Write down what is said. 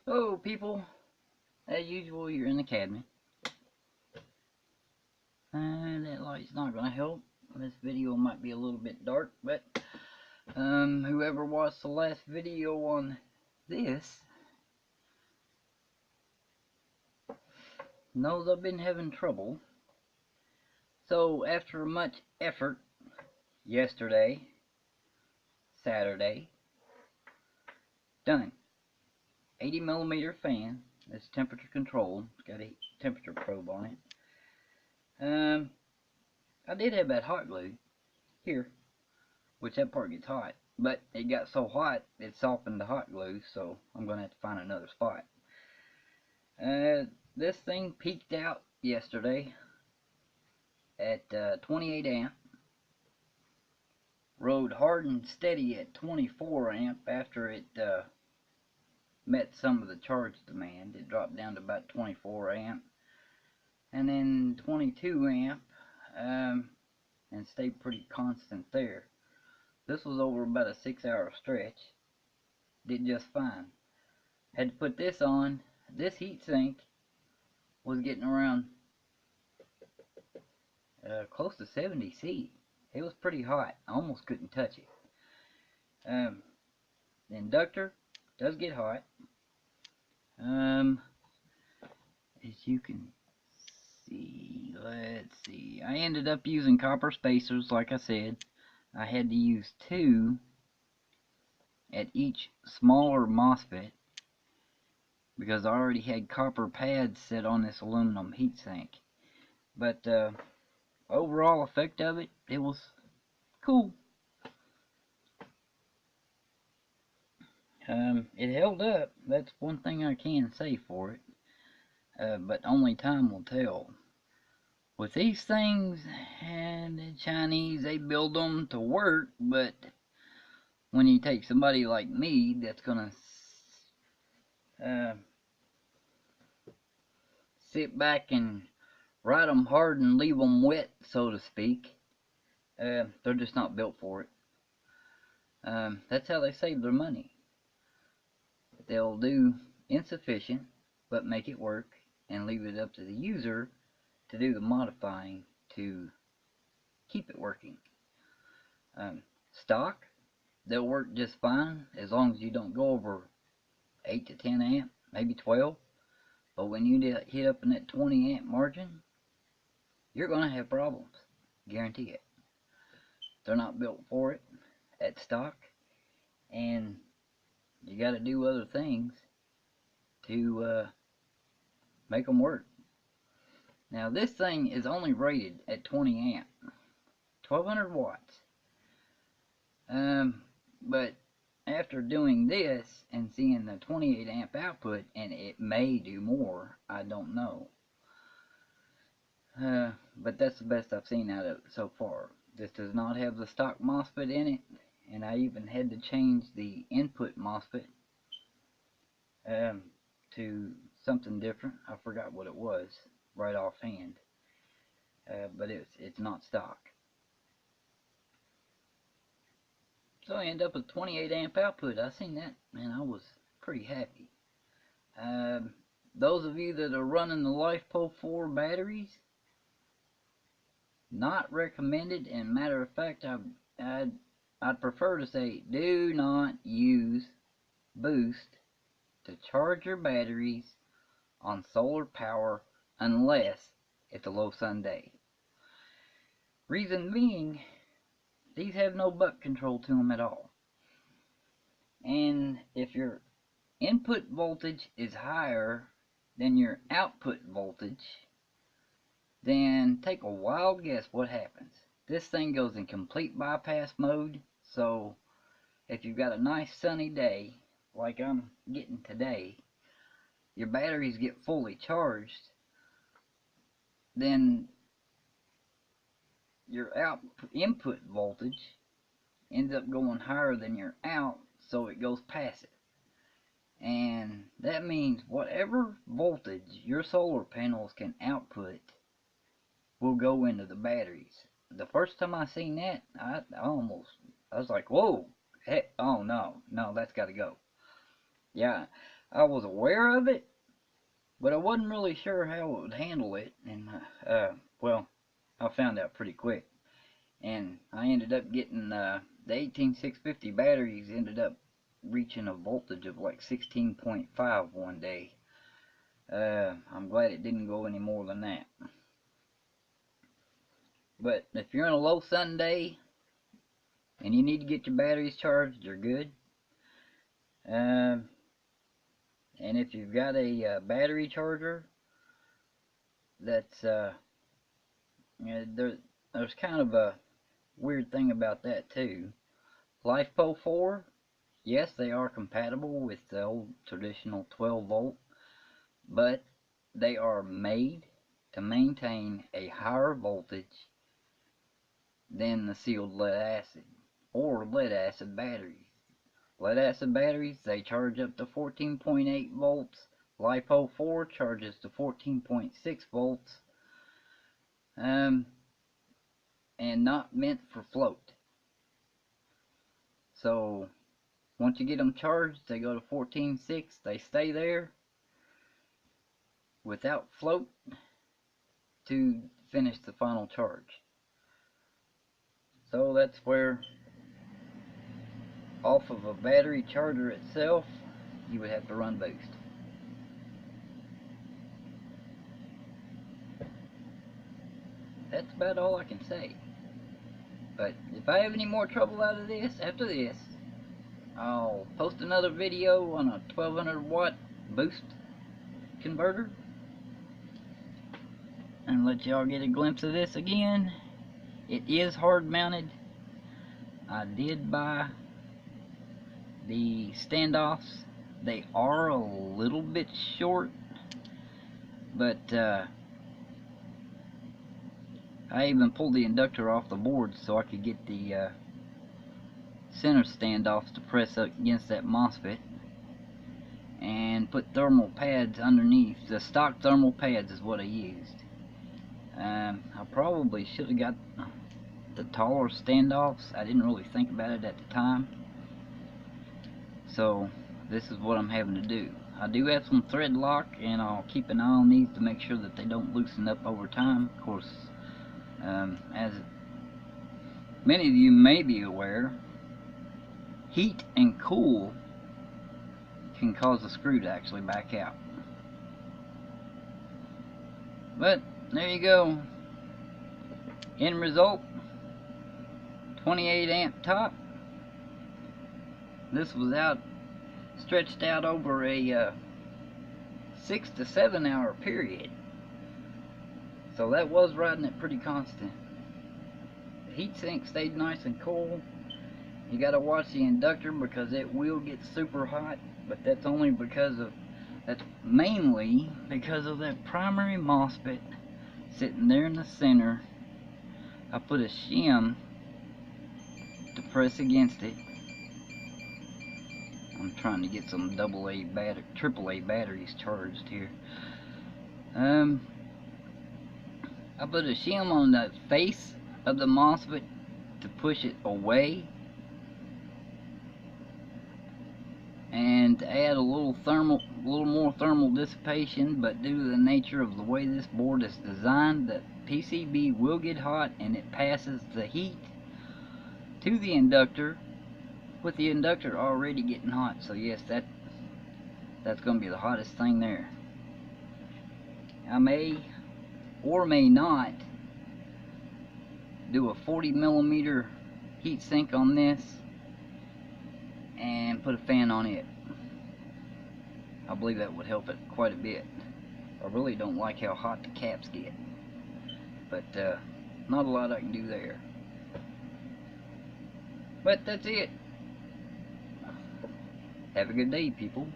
Oh, people, as usual, you're in the academy. And that light's not going to help. This video might be a little bit dark, but whoever watched the last video on this knows I've been having trouble. So after much effort, yesterday, Saturday, done. 80mm fan. It's temperature controlled. It's got a temperature probe on it. I did have that hot glue here, which that part gets hot, but it got so hot it softened the hot glue, so I'm gonna have to find another spot. This thing peaked out yesterday at 28 amp, rode hard and steady at 24 amp after it met some of the charge demand. It dropped down to about 24 amp, and then 22 amp, and stayed pretty constant there. This was over about a 6-hour stretch. Did just fine. Had to put this on. This heat sink was getting around close to 70 C. It was pretty hot. I almost couldn't touch it. The inductor does get hot. As you can see, let's see. I ended up using copper spacers, like I said. I had to use 2 at each smaller MOSFET because I already had copper pads set on this aluminum heatsink. But overall effect of it, it was cool. It held up. That's one thing I can say for it. But only time will tell. With these things, and the Chinese, they build them to work, but when you take somebody like me that's gonna sit back and ride them hard and leave them wet, so to speak, they're just not built for it. That's how they save their money. They'll do insufficient, but make it work, and leave it up to the user to do the modifying to keep it working. Stock, they'll work just fine as long as you don't go over 8 to 10 amp, maybe 12. But when you hit up in that 20 amp margin, you're going to have problems. Guarantee it. They're not built for it at stock, and you got to do other things to make them work. Now this thing is only rated at 20 amp, 1200 watts. But after doing this and seeing the 28 amp output, and it may do more, I don't know. But that's the best I've seen out of it so far. This does not have the stock MOSFET in it, and I even had to change the input MOSFET to something different. I forgot what it was right offhand, but it's not stock. So I end up with 28 amp output. I seen that, and I was pretty happy. Those of you that are running the LifePo 4 batteries, not recommended. And matter of fact, I'd prefer to say do not use boost to charge your batteries on solar power unless it's a low sun day. Reason being, these have no buck control to them at all. And if your input voltage is higher than your output voltage, then take a wild guess what happens. This thing goes in complete bypass mode, so if you've got a nice sunny day, like I'm getting today, your batteries get fully charged, then your input voltage ends up going higher than your out, so it goes passive. And that means whatever voltage your solar panels can output will go into the batteries. The first time I seen that, I was like, whoa, heck, oh no, that's got to go. Yeah, I was aware of it, but I wasn't really sure how it would handle it, and well, I found out pretty quick. And I ended up getting the 18650 batteries ended up reaching a voltage of like 16.5 one day. I'm glad it didn't go any more than that. But if you're on a low sun day and you need to get your batteries charged, they're good. And if you've got a battery charger, that's there's kind of a weird thing about that too. LifePo 4, yes, they are compatible with the old traditional 12 volt, but they are made to maintain a higher voltage than the sealed lead acid or lead acid batteries. Lead acid batteries, they charge up to 14.8 volts. LiPo 4 charges to 14.6 volts. And not meant for float. So once you get them charged, they go to 14.6. They stay there without float to finish the final charge. So that's where, off of a battery charger itself, you would have to run boost. That's about all I can say. But if I have any more trouble out of this, after this, I'll post another video on a 1200 watt boost converter and let y'all get a glimpse of this again. It is hard mounted. I did buy the standoffs. They are a little bit short, but I even pulled the inductor off the board so I could get the center standoffs to press up against that MOSFET and put thermal pads underneath. The stock thermal pads is what I used. I probably should have got the taller standoffs. I didn't really think about it at the time, so this is what I'm having to do. I do have some thread lock, and I'll keep an eye on these to make sure that they don't loosen up over time. Of course, as many of you may be aware, heat and cool can cause the screw to actually back out. But there you go. End result, 28 amp top. This was stretched out over a 6 to 7 hour period, so that was riding it pretty constant. The heatsink stayed nice and cool. You gotta watch the inductor because it will get super hot, but that's mainly because of that primary MOSFET sitting there in the center. I put a shim to press against it. I'm trying to get some AAA batteries charged here. I put a shim on the face of the MOSFET to push it away and to add a little more thermal dissipation, but due to the nature of the way this board is designed, the PCB will get hot and it passes the heat to the inductor, with the inductor already getting hot. So yes, that's going to be the hottest thing there. I may or may not do a 40mm heat sink on this and put a fan on it. I believe that would help it quite a bit. I really don't like how hot the caps get, but not a lot I can do there. But that's it. Have a good day, people.